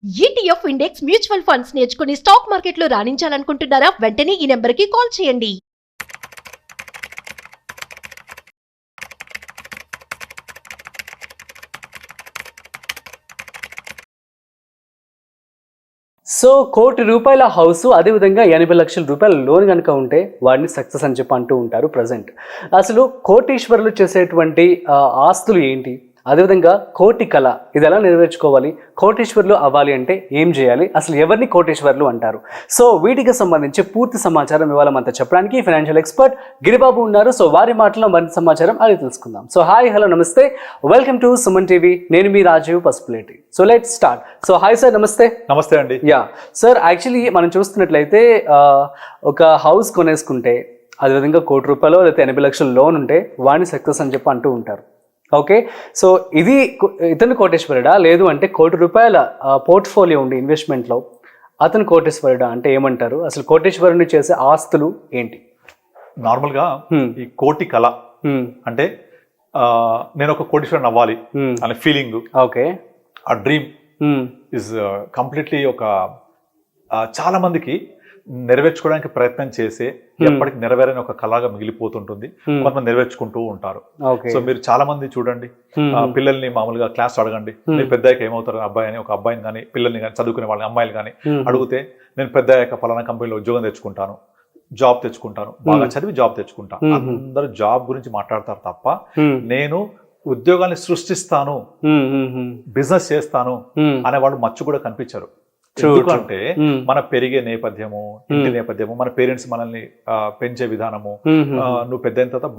ETF index mutual funds నేర్చుకుని stock మార్కెట్లో రాణించాలనుకుంటున్నారా? వెంటనే ఈ నెంబర్కి కాల్ చేయండి. సో ₹1,00,00,000 హౌస్, అదేవిధంగా 80 లక్షల రూపాయల లోన్ కనుక ఉంటే వాడిని సక్సెస్ అని చెప్పి అంటూ ఉంటారు ప్రజెంట్. అసలు కోటీశ్వరులు చేసేటువంటి ఆస్తులు ఏంటి, అదేవిధంగా కోటి కళ ఇది ఎలా నెరవేర్చుకోవాలి, కోటీశ్వరులు అవ్వాలి అంటే ఏం చేయాలి, అసలు ఎవరిని కోటీశ్వరులు అంటారు? సో వీటికి సంబంధించి పూర్తి సమాచారం ఇవాళ మనతో చెప్పడానికి ఫైనాన్షియల్ ఎక్స్పర్ట్ గిరిబాబు ఉన్నారు. సో వారి మాటలో మరింత సమాచారం అది తెలుసుకుందాం. సో హాయ్, హలో, నమస్తే, వెల్కమ్ టు సుమన్ టీవీ. నేను మీ Rajeev Pasupuleti. So let's start. So hi sir, నమస్తే. నమస్తే అండి. యా సార్, యాక్చువల్లీ మనం చూస్తున్నట్లయితే ఒక హౌస్ కొనేసుకుంటే అదేవిధంగా ₹1,00,00,000 లేకపోతే 80 లక్షల లోన్ ఉంటే వాడిని సక్సెస్ అని చెప్పి అంటూ ఉంటారు. ఓకే, సో ఇది ఇతను కోటేశ్వరుడా, లేదు అంటే ₹1,00,00,000 పోర్ట్ఫోలియో ఉండి ఇన్వెస్ట్మెంట్లో అతను కోటేశ్వరుడా అంటే ఏమంటారు? అసలు కోటేశ్వరుని చేసే ఆస్తులు ఏంటి? నార్మల్గా ఈ కోటి కళ అంటే నేను ఒక కోటీశ్వరుని అవ్వాలి అనే ఫీలింగ్, ఓకే, ఆ డ్రీమ్ ఇస్ కంప్లీట్లీ ఒక చాలా మందికి నెరవేర్చుకోవడానికి ప్రయత్నం చేసే ఎప్పటికి నెరవేరని ఒక కళగా మిగిలిపోతుంటుంది. కొంతమంది నెరవేర్చుకుంటూ ఉంటారు. సో మీరు చాలా మంది చూడండి, పిల్లల్ని మామూలుగా క్లాస్ అడగండి, మీరు పెద్దయ్యాక ఏమవుతారు అబ్బాయి అని, ఒక అబ్బాయిని కానీ పిల్లల్ని కానీ చదువుకునే వాళ్ళని అమ్మాయిలు కానీ అడిగితే, నేను పెద్దయ్యాక పలానా కంపెనీలో ఉద్యోగం తెచ్చుకుంటాను, జాబ్ తెచ్చుకుంటాను, బాగా చదివి జాబ్ తెచ్చుకుంటాను. అందరూ జాబ్ గురించి మాట్లాడతారు తప్ప నేను ఉద్యోగాన్ని సృష్టిస్తాను, బిజినెస్ చేస్తాను అనే వాళ్ళు మచ్చు కూడా కనిపించరు. ఎందుకంటే మన పెరిగే నేపథ్యము, ఇంటి నేపథ్యము, మన పేరెంట్స్ మనల్ని పెంచే విధానము, నువ్వు పెద్ద అయిన తర్వాత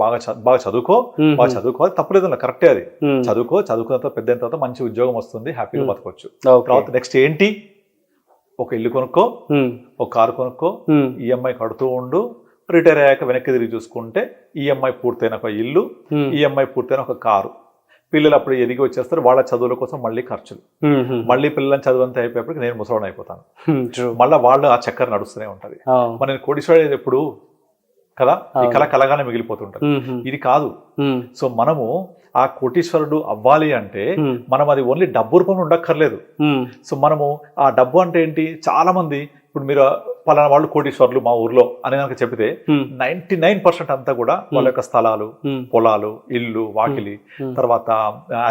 బాగా చదువుకోవాలి, తప్పులేదు, కరెక్టే, అది చదువుకున్న తర్వాత పెద్ద అయిన తర్వాత మంచి ఉద్యోగం వస్తుంది, హ్యాపీగా బతకొచ్చు. తర్వాత నెక్స్ట్ ఏంటి, ఒక ఇల్లు కొనుక్కో, ఒక కారు కొనుక్కో, ఈఎంఐ కడుతూ ఉండు, రిటైర్ అయ్యాక వెనక్కి తిరిగి చూసుకుంటే ఈఎంఐ పూర్తయిన ఒక ఇల్లు, ఈఎంఐ పూర్తయిన ఒక కారు, పిల్లలు అప్పుడు ఎదిగి వచ్చేస్తారు, వాళ్ళ చదువుల కోసం మళ్ళీ ఖర్చులు, మళ్ళీ పిల్లలని చదువు అయిపోయేప్పటికి నేను ముసలోని అయిపోతాను, మళ్ళీ వాళ్ళు ఆ చక్కెర నడుస్తూనే ఉంటది. మరి నేను కోటీశ్వరుడు ఎప్పుడు కదా, ఈ కళ కలగానే మిగిలిపోతుంటది. ఇది కాదు. సో మనము ఆ కోటీశ్వరుడు అవ్వాలి అంటే మనం అది ఓన్లీ డబ్బు రూపంలో ఉండక్కర్లేదు. సో మనము ఆ డబ్బు అంటే ఏంటి, చాలా మంది ఇప్పుడు మీరు పలానా వాళ్ళు కోటీశ్వరులు మా ఊర్లో అని కనుక చెప్తే 99% అంతా కూడా వాళ్ళ యొక్క స్థలాలు, పొలాలు, ఇల్లు, వాకిలి, తర్వాత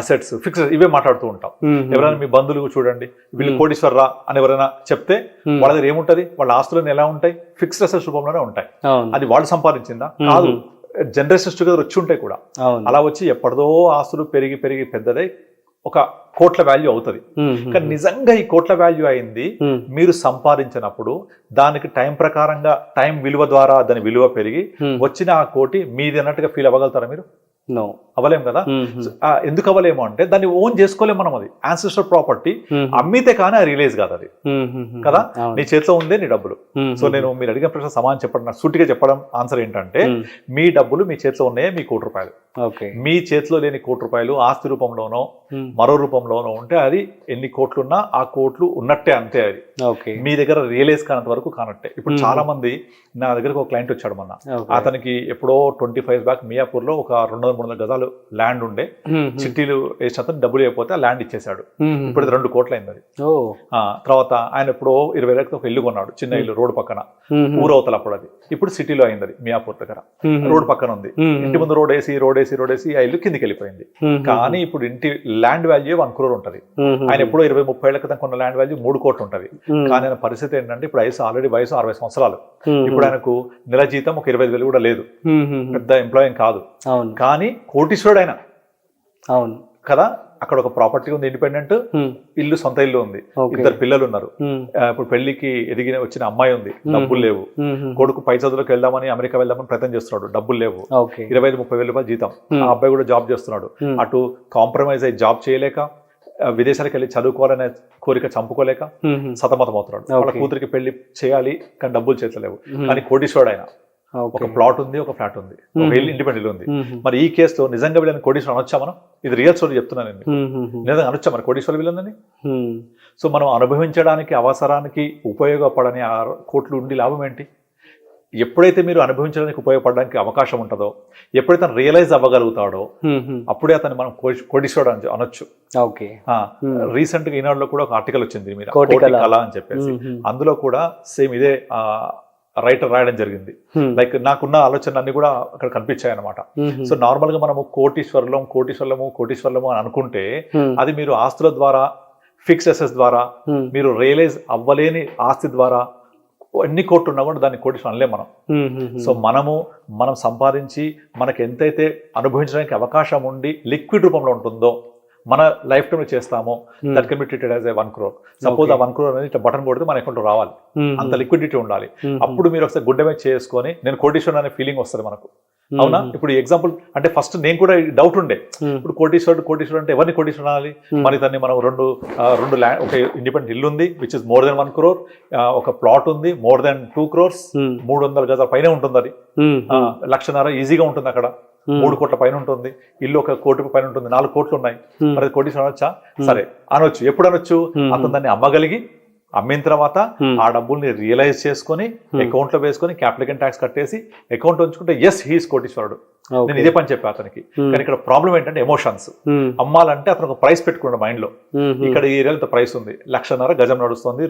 అసెట్స్, ఫిక్స్డ్, ఇవే మాట్లాడుతూ ఉంటాం. ఎవరైనా మీ బంధువులు చూడండి, వీళ్ళు కోటీశ్వరరా అని ఎవరైనా చెప్తే వాళ్ళ దగ్గర ఏముంటది, వాళ్ళ ఆస్తులను ఎలా ఉంటాయి, ఫిక్స్డ్ అసెట్స్ రూపంలోనే ఉంటాయి. అది వాళ్ళు సంపాదించిందా కాదు, జనరేషన్స్ టుగెదర్ వచ్చి ఉంటాయి కూడా. అలా వచ్చి ఎప్పటిదో ఆస్తులు పెరిగి పెరిగి పెద్దదై ఒక కోట్ల వాల్యూ అవుతుంది. కానీ నిజంగా ఈ కోట్ల వాల్యూ అయింది మీరు సంపాదించినప్పుడు, దానికి టైం ప్రకారంగా, టైం విలువ ద్వారా దాని విలువ పెరిగి వచ్చిన ఆ కోటి మీది అన్నట్టుగా ఫీల్ అవ్వగలుగుతారా మీరు? నో, అవ్వలేము కదా. ఎందుకు అవ్వలేము అంటే దాన్ని ఓన్ చేసుకోలేము మనం. అది యాన్సిస్టర్ ప్రాపర్టీ, అమ్మితే కానీ అది రిలీజ్ కాదు, అది కదా. నీ చేతిలో ఉందే నీ డబ్బులు. సో నేను మీరు అడిగిన ప్రశ్న సమాధానం చెప్పడం, సూటిగా చెప్పడం ఆన్సర్ ఏంటంటే, మీ డబ్బులు మీ చేతిలో ఉన్నాయే మీ ₹1,00,00,000. మీ చేతిలో లేని ₹1,00,00,000 ఆస్తి రూపంలోనో మరో రూపంలోనో ఉంటే అది ఎన్ని కోట్లున్నా ఆ కోట్లు ఉన్నట్టే, అంతే. అది మీ దగ్గర రియలైజ్ కానంత వరకు కానట్టే. ఇప్పుడు చాలా మంది, నా దగ్గరకు ఒక క్లయింట్ వచ్చాడు మొన్న, అతనికి ఎప్పుడో 25 బ్యాక్ మియాపూర్ లో ఒక 200-300 గజాలు ల్యాండ్ ఉండే, చిట్టీలు వేసిన డబ్బులు అయిపోతే ఆ ల్యాండ్ ఇచ్చేసాడు. ఇప్పుడు 2 కోట్లు అయింది అది. తర్వాత ఆయన ఎప్పుడో 20 లక్షలు ఒక ఇల్లు కొన్నాడు, చిన్న ఇల్లు, రోడ్డు పక్కన, ఊరవతల. అప్పుడు అది ఇప్పుడు సిటీలో అయింది, అది మియాపూర్ దగ్గర, రోడ్డు పక్కన ఉంది. ఇంటి ముందు రోడ్ వేసి ఆ ఇల్లు కిందికి వెళ్ళిపోయింది. కానీ ఇప్పుడు ఇంటి ల్యాండ్ వాల్యూ 1 crore ఉంటది. ఆయన ఎప్పుడో 20-30 ఏళ్ల క్రితం కొన్న ల్యాండ్ వాల్యూ 3 కోట్లు ఉంటది. కానీ ఆయన పరిస్థితి ఏంటంటే, ఇప్పుడు ఆల్రెడీ వయసు 60 సంవత్సరాలు. ఇప్పుడు ఆయనకు నెల జీతం ఒక 25,000 కూడా లేదు, పెద్ద ఎంప్లాయీ కాదు, కానీ కోటీశ్వరుడు ఆయన కదా. అక్కడ ఒక ప్రాపర్టీ ఉంది, ఇండిపెండెంట్ ఇల్లు, సొంత ఇల్లు ఉంది, 2 పిల్లలు ఉన్నారు. ఇప్పుడు పెళ్లికి వచ్చిన అమ్మాయి ఉంది, డబ్బులు లేవు. కొడుకు పై చదువులకు వెళ్దామని, అమెరికా వెళ్దామని ప్రయత్నం చేస్తున్నాడు, డబ్బులు లేవు. 25-30 వేల రూపాయలు జీతం. ఆ అబ్బాయి కూడా జాబ్ చేస్తున్నాడు. అటు కాంప్రమైజ్ అయ్యి జాబ్ చేయలేక, విదేశాలకు వెళ్ళి చదువుకోవాలనే కోరిక చంపుకోలేక సతమతం అవుతున్నాడు. వాళ్ళ కూతురికి పెళ్లి చేయాలి, కానీ డబ్బులు చేతలేవు. కానీ కోటీశ్వరుడు ఆయన. ఒక ప్లాట్ ఉంది, ఒక ఫ్లాట్ ఉంది, ఒక ఇల్లు, ఇండిపెండెంట్ ఉంది. మరి ఈ కేసులో నిజంగా వీళ్ళని కోటీశ్వరుడు అనొచ్చా మనం? ఇది రియల్ స్టోరీ చెప్తున్నాను నేను. నిజంగా అనొచ్చా మరి కోటీశ్వరుడు వీళ్ళని? సో మనం అనుభవించడానికి, అవసరానికి ఉపయోగపడని ఆ కోట్లు ఉండి లాభం ఏంటి? ఎప్పుడైతే మీరు అనుభవించడానికి ఉపయోగపడడానికి అవకాశం ఉంటుందో, ఎప్పుడైతే అతను రియలైజ్ అవ్వగలుగుతాడో అప్పుడే అతన్ని మనం కోటీశ్వరుడు అని అనొచ్చు. ఓకే. రీసెంట్ గా ఈనాడులో కూడా ఒక ఆర్టికల్ వచ్చింది దీని మీద, కోటి కోటి కళ కళ అని చెప్పేసి. అందులో కూడా సేమ్ ఇదే రైటర్ రాయడం జరిగింది. లైక్ నాకున్న ఆలోచనలు అన్ని కూడా అక్కడ కనిపించాయి అనమాట. సో నార్మల్ గా మనము కోటీశ్వర్లము అని అనుకుంటే అది మీరు ఆస్తుల ద్వారా, ఫిక్స్డ్ అసెట్స్ ద్వారా, మీరు రియలైజ్ అవ్వలేని ఆస్తి ద్వారా ఎన్ని కోట్లు ఉన్నా కూడా దాన్ని కోటీశ్వరం అనలేం మనం. సో మనం సంపాదించి మనకు ఎంతైతే అనుభవించడానికి అవకాశం ఉండి లిక్విడ్ రూపంలో ఉంటుందో, మన లైఫ్ టైం చేస్తామో, that can be treated as 1 crore. Suppose ఆ 1 crore అనేది ఇట్లా బటన్ కొడితే మన అకౌంట్ రావాలి, అంత లిక్విడిటీ ఉండాలి. అప్పుడు మీరు ఒకసారి గుడ్ డ్యామేజ్ చేసుకొని నేను కోటీశ్వరుడు అనే ఫీలింగ్ వస్తుంది మనకు. అవునా? ఇప్పుడు ఎగ్జాంపుల్ అంటే ఫస్ట్ నేను కూడా డౌట్ ఉండే, ఇప్పుడు కోటీశ్వరుడు అంటే ఎవరిని కోటీశ్వరుడు అనాలి? మరి దాన్ని మనం రెండు ల్యాండ్, ఒక ఇండిపెండెంట్ ఇల్లు ఉంది which is more than 1 crore, ఒక ప్లాట్ ఉంది మోర్ దెన్ 2 crores, 300 గజాల పైన ఉంటుంది, అది 1.5 లక్ష ఈజీగా ఉంటుంది అక్కడ, 3 కోట్ల పైన ఉంటుంది, ఇల్లు 1 కోటి పైన ఉంటుంది, 4 కోట్లు ఉన్నాయి, మరి కోటీశ్వరుడు అనొచ్చా? సరే అనొచ్చు. ఎప్పుడు అనొచ్చు? అతను దాన్ని అమ్మగలిగి, అమ్మిన తర్వాత ఆ డబ్బుల్ని రియలైజ్ చేసుకొని అకౌంట్ లో వేసుకొని క్యాపిటల్ గెయిన్ ట్యాక్స్ కట్టేసి అకౌంట్ ఉంచుకుంటే ఎస్ హీస్ కోటీశ్వరుడు. నేను ఇదే పని చెప్పా అతనికి. కానీ ఇక్కడ ప్రాబ్లం ఏంటంటే ఎమోషన్స్. అమ్మాలంటే అతను ఒక ప్రైస్ పెట్టుకున్నాడు మైండ్ లో, ఇక్కడ ఈ ఏరియా ఇంత ప్రైస్ ఉంది, 1.5 లక్ష గజం నడుస్తుంది,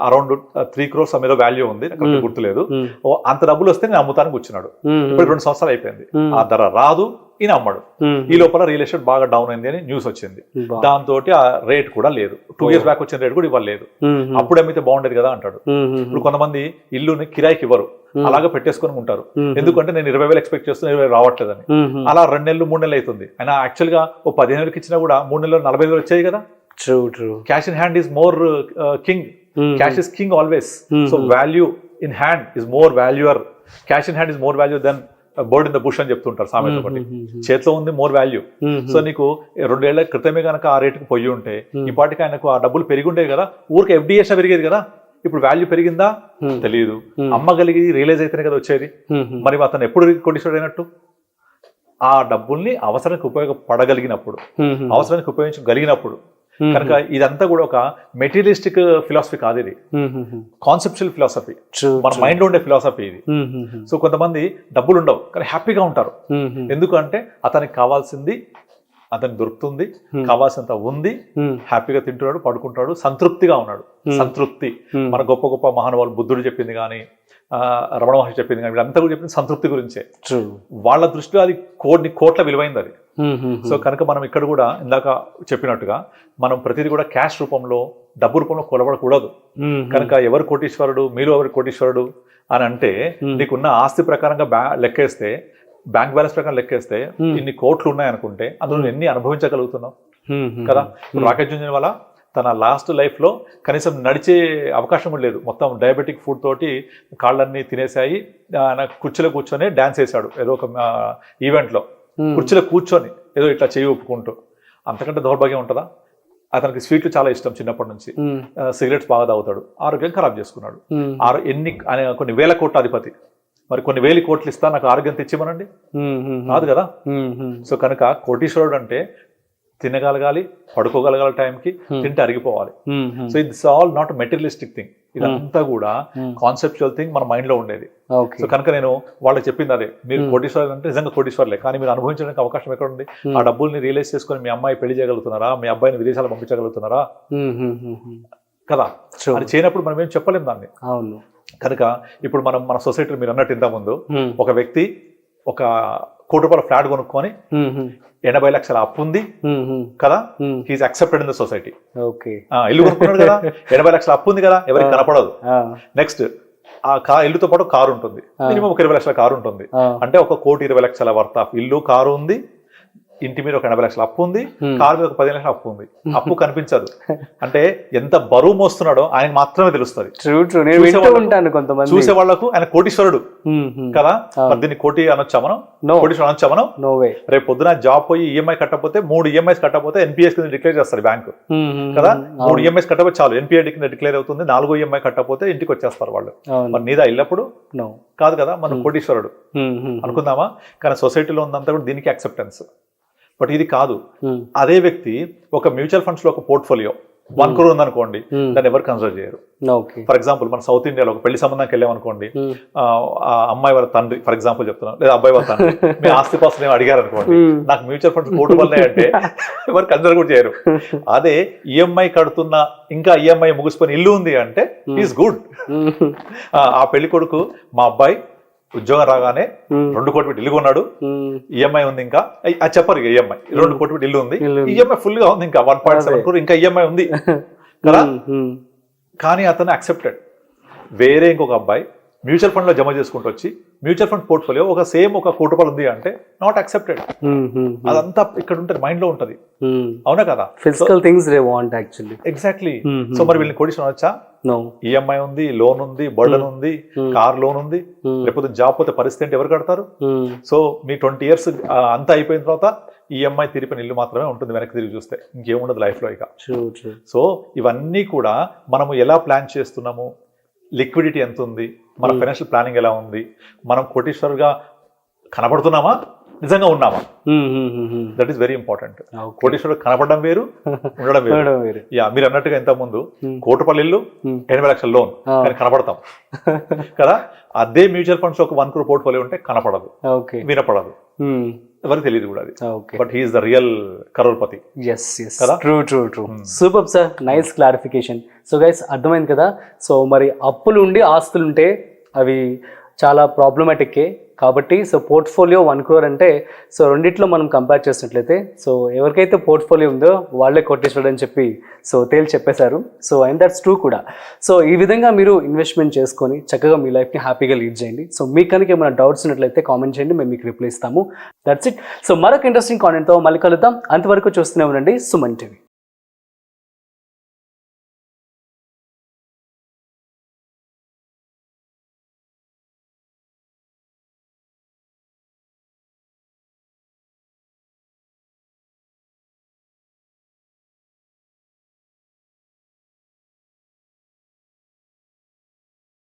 అరౌండ్ 3 crores మీద వాల్యూ ఉంది, నాకు గుర్తులేదు, అంత డబ్బులు వస్తే నేను అమ్ముతానికి కూర్చున్నాడు. ఇప్పుడు 2 సంవత్సరాలు అయిపోయింది, ఆ ధర రాదు, ఈయన అమ్మడు. ఈ లోపల రియల్ ఎస్టేట్ బాగా డౌన్ అయింది అని న్యూస్ వచ్చింది, దాంతో ఆ రేట్ కూడా లేదు, 2 years బ్యాక్ వచ్చిన రేట్ కూడా ఇవ్వలేదు. అప్పుడు అమ్మితే బాగుండేది కదా అంటాడు. ఇప్పుడు కొంతమంది ఇల్లుని కిరాయికి ఇవ్వరు, అలాగే పెట్టేసుకొని ఉంటారు. ఎందుకంటే నేను 20,000 ఎక్స్పెక్ట్ చేస్తున్నా, 20,000 రావట్లేదని. అలా 2 నెలలు 3 నెలలు అవుతుంది. అయినా యాక్చువల్ గా ఓ 15,000 ఇచ్చినా కూడా 3 నెలలు 40,000 వచ్చాయి కదా. Cash in hand is more king, cash is king always. So value in hand is more valuer, cash in hand is more value than bird in the bush అని చెప్తుంటారు సామెత ఒకటి. చేతిలో ఉంది మోర్ వాల్యూ. సో నీకు 2 ఏళ్ల క్రితమే కనుక ఆ రేటుకి పోయి ఉంటే ఈ పాటికి ఆయనకు ఆ డబ్బులు పెరిగి ఉండేది కదా, ఊరికి FDS పెరిగేది కదా. ఇప్పుడు వాల్యూ పెరిగిందా తెలియదు, అమ్మగలిగి రియలైజ్ అయితేనే కదా వచ్చేది. మరి అతను ఎప్పుడు కోటీశ్వరుడు అయినట్టు? ఆ డబ్బుల్ని అవసరానికి ఉపయోగపడగలిగినప్పుడు, అవసరానికి ఉపయోగించగలిగినప్పుడు. కనుక ఇదంతా కూడా ఒక మెటీరియలిస్టిక్ ఫిలాసఫీ కాదు, ఇది కాన్సెప్చువల్ ఫిలాసఫీ, మన మైండ్ లో ఉండే ఫిలాసఫీ ఇది. సో కొంతమంది డబ్బులు ఉండవు కానీ హ్యాపీగా ఉంటారు. ఎందుకంటే అతనికి కావాల్సింది అతనికి దొరుకుతుంది, కావాల్సినంత ఉంది, హ్యాపీగా తింటున్నాడు, పడుకుంటాడు, సంతృప్తిగా ఉన్నాడు. సంతృప్తి మన గొప్ప గొప్ప మహానుభావులు, బుద్ధుడు చెప్పింది కానీ, రమణ మహర్షి చెప్పింది కానీ, వీళ్ళంతా కూడా చెప్పింది సంతృప్తి గురించే. వాళ్ళ దృష్టిలో అది కోట్ల విలువైంది అది. సో కనుక మనం ఇక్కడ కూడా ఇందాక చెప్పినట్టుగా మనం ప్రతిదీ కూడా క్యాష్ రూపంలో, డబ్బు రూపంలో కొలబడకూడదు. కనుక ఎవరు కోటీశ్వరుడు, మీలో ఎవరు కోటీశ్వరుడు అని అంటే, నీకున్న ఆస్తి ప్రకారంగా లెక్కేస్తే, బ్యాంక్ బ్యాలెన్స్ ప్రకారం లెక్కేస్తే ఇన్ని కోట్లు ఉన్నాయనుకుంటే అందులో ఎన్ని అనుభవించగలుగుతున్నావు కదా. రాకేష్ జుంజునవాలా తన లాస్ట్ లైఫ్ లో కనీసం నడిచే అవకాశం కూడా లేదు, మొత్తం డయాబెటిక్ ఫుడ్ తోటి కాళ్ళన్నీ తినేసాయి. ఆయన కుర్చీలో కూర్చొని డాన్స్ వేసాడు ఏదో ఒక ఈవెంట్ లో, కుర్చీలో కూర్చొని ఏదో ఇట్లా చేయి ఒప్పుకుంటూ. అంతకంటే దౌర్భాగ్యం ఉంటుందా? అతనికి స్వీట్లు చాలా ఇష్టం చిన్నప్పటి నుంచి, సిగరెట్స్ బాగా తాగుతాడు, ఆరోగ్యం ఖరాబ్ చేసుకున్నాడు. కొన్ని 1,000 కోట్ల అధిపతి, మరి కొన్ని 1,000 కోట్లు ఇస్తా నాకు ఆరోగ్యం తెచ్చిమనండి, కాదు కదా. సో కనుక కోటీశ్వరుడు అంటే తినగలగాలి, పడుకోగలగాలి, టైంకి తింటే అరిగిపోవాలి. So it's all not materialistic thing, ఇదంతా కూడా కాన్సెప్చువల్ థింగ్ మన మైండ్ లో ఉండేది. సో కనుక నేను వాళ్ళకి చెప్పింది అదే, మీరు కోటీశ్వరులు అంటే నిజంగా కోటీశ్వరులే, కానీ మీరు అనుభవించడానికి అవకాశం ఎక్కడ ఉంది? ఆ డబ్బుల్ని రియలైజ్ చేసుకొని మీ అమ్మాయి పెళ్లి చేయగలుగుతున్నారా, మీ అబ్బాయిని విదేశాలు పంపించగలుగుతున్నారా కదా. అది చేయనప్పుడు మనం ఏం చెప్పలేం దాన్ని. అవును. కనుక ఇప్పుడు మన సొసైటీలో మీరు అన్నట్టు ఇంత ముందు ఒక వ్యక్తి ఒక 1 కోటి రూపాయల ఫ్లాట్ కొనుక్కొని 80 లక్షల అప్పు ఉంది కదా, he's accepted in the society. ఇల్లు కొనుక్కున్నాడు కదా, 80 లక్షల అప్పు ఉంది కదా, ఎవరికి కనపడదు. నెక్స్ట్ ఆ ఇల్లుతో పాటు కారు ఉంటుంది, మినిమం ఒక 20 లక్షల కారు ఉంటుంది. అంటే 1,20,00,000 వర్త్ ఆఫ్ ఇల్లు, కారు ఉంది, ఇంటి మీద ఒక 80 లక్షల అప్పు ఉంది, కారు మీద ఒక 15 లక్షల అప్పు ఉంది. అప్పు కనిపించదు, అంటే ఎంత బరువు మోస్తున్నాడో ఆయనకు మాత్రమే తెలుస్తుంది. చూసే వాళ్లకు ఆయన కోటీశ్వరుడు కదా. దీన్ని కోటి అనొచ్చా మనం? కోటీశ్వరుడు అనొచ్చా మనం? రేపు పొద్దున జాబ్ పోయి ఈఎంఐ కట్టకపోతే, 3 EMIs కట్టకపోతే ఎన్పిఎస్ కింద డిక్లేర్ చేస్తారు బ్యాంకు కదా. 3 EMIs కట్టకపోతే చాలు, ఎన్పిఐ కింద డిక్లేర్ అవుతుంది. 4వ EMI కట్టకపోతే ఇంటికి వచ్చేస్తారు వాళ్ళు. మరి నీదా ఇల్లప్పుడు కాదు కదా, మనం కోటీశ్వరుడు అనుకుందామా? కానీ సొసైటీలో ఉందంతా కూడా దీనికి యాక్సెప్టెన్స్. బట్ ఇది కాదు. అదే వ్యక్తి ఒక మ్యూచువల్ ఫండ్స్ లో ఒక పోర్ట్ఫోలియో 1 crore ఉందనుకోండి, దాన్ని ఎవరు కన్సిడర్ చేయరు. ఓకే. ఫర్ ఎగ్జాంపుల్ మన సౌత్ ఇండియాలో ఒక పెళ్లి సంబంధానికి వెళ్ళామనుకోండి, ఆ అమ్మాయి వాళ్ళ తండ్రి ఫర్ ఎగ్జాంపుల్ చెప్తున్నాను, లేదా అబ్బాయి వాళ్ళ తండ్రి మీ ఆస్తి పాస్తులు ఏమో అడిగారు అనుకోండి, నాకు మ్యూచువల్ ఫండ్స్ పోర్టబుల్ అంటే ఎవరు కన్సిడర్ కూడా చేయరు. అదే ఈఎంఐ కడుతున్న, ఇంకా ఈఎంఐ ముగిసిపోయిన ఇల్లు ఉంది అంటే ఈజ్ గుడ్. ఆ పెళ్లి కొడుకు మా అబ్బాయి ఉద్యోగం రాగానే 2 కోట్లు పెట్టి ఇల్లు కొన్నాడు, ఈఎంఐ ఉంది, ఇంకా అది చెప్పరు ఇక ఈఎంఐ 2 కోట్లు పెట్టి ఇల్లు ఉంది, ఈఎంఐ ఫుల్ గా ఉంది, ఇంకా 1.7 crore ఇంకా ఈఎంఐ ఉంది కదా. కానీ అతను అక్సెప్టెడ్. వేరే ఇంకొక అబ్బాయి మ్యూచువల్ ఫండ్ లో జమ చేసుకుంటూ వచ్చి మ్యూచువల్ ఫండ్ పోర్ట్ఫోలియో ఒక 1 కోటి రూపాయలు ఉంది అంటే నాట్ అక్సెప్టెడ్. అదంతా ఇక్కడ ఉంటుంది, మైండ్ లో ఉంటది, అవునా కదా. Physical things they want actually. Exactly. So మరి వీళ్ళని కోటీశ్వరం వచ్చా? నో. ఈఎంఐ ఉంది, లోన్ ఉంది, బర్డన్ ఉంది, కార్ లోన్ ఉంది, లేకపోతే జాబ్ పోతే పరిస్థితి అంటే ఎవరు కడతారు? సో మీ 20 years అంతా అయిపోయిన తర్వాత ఈఎంఐ తిరిగిన ఇల్లు మాత్రమే ఉంటుంది వెనక్కి తిరిగి చూస్తే, ఇంకేముండదు లైఫ్ లో ఇక. సో ఇవన్నీ కూడా మనము ఎలా ప్లాన్ చేస్తున్నాము, లిక్విడిటీ ఎంత ఉంది, మన ఫైనాన్షియల్ ప్లానింగ్ ఎలా ఉంది, మనం కోటీశ్వరుగా కనబడుతున్నామా, నిజంగా ఉన్నామా, దట్ ఈస్ వెరీ ఇంపార్టెంట్. కోటీశ్వరుడు కనపడడం వేరు, ఉండడం వేరు. యా, మీరు అన్నట్టుగా ఇంత ముందు 1 కోటి రూపాయల ఇల్లు, 80 లక్షల లోన్, కానీ కనపడతాం కదా. అదే మ్యూచువల్ ఫండ్స్ ఒక 1 crore పోర్ట్ఫోలియో ఉంటే కనపడదు, వినపడదు, ఎవరికి తెలియదు కూడా అది. But he's the real crorepati. True. Super sir, nice clarification. So guys, అర్థమైంది కదా. సో మరి అప్పులు ఉండి ఆస్తులు ఉంటే అవి చాలా ప్రాబ్లమాటిక్కే కాబట్టి, సో పోర్ట్ఫోలియో 1 crore అంటే, సో రెండిట్లో మనం కంపేర్ చేసినట్లయితే, సో ఎవరికైతే పోర్ట్ఫోలియో ఉందో వాళ్ళే కోటీశ్వరుడు అని చెప్పి సో తేల్చి చెప్పేశారు. సో అండ్ దట్స్ ట్రూ కూడా. సో ఈ విధంగా మీరు ఇన్వెస్ట్మెంట్ చేసుకొని చక్కగా మీ లైఫ్ని హ్యాపీగా లీడ్ చేయండి. సో మీకు కనుక ఏమైనా డౌట్స్ ఉన్నట్లయితే కామెంట్ చేయండి, మేము మీకు రిప్లై ఇస్తాము. That's it. సో మరొక ఇంట్రెస్టింగ్ కాంటెంట్తో మళ్ళీ కలుద్దాం. అంతవరకు చూస్తూనే ఉండండి సుమన్ టీవీ.